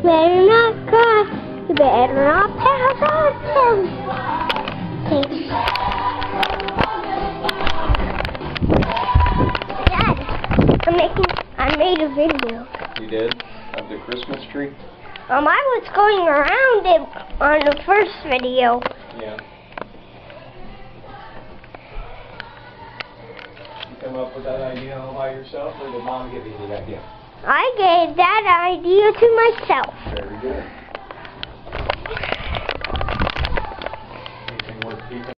better not cry. You better not pass on him. Dad, I made a video. You did? Of the Christmas tree? I was going around it on the first video. Yeah. You come up with that idea all by yourself, or did Mom give you the idea? I gave that idea to myself. Very good. Anything worth keeping?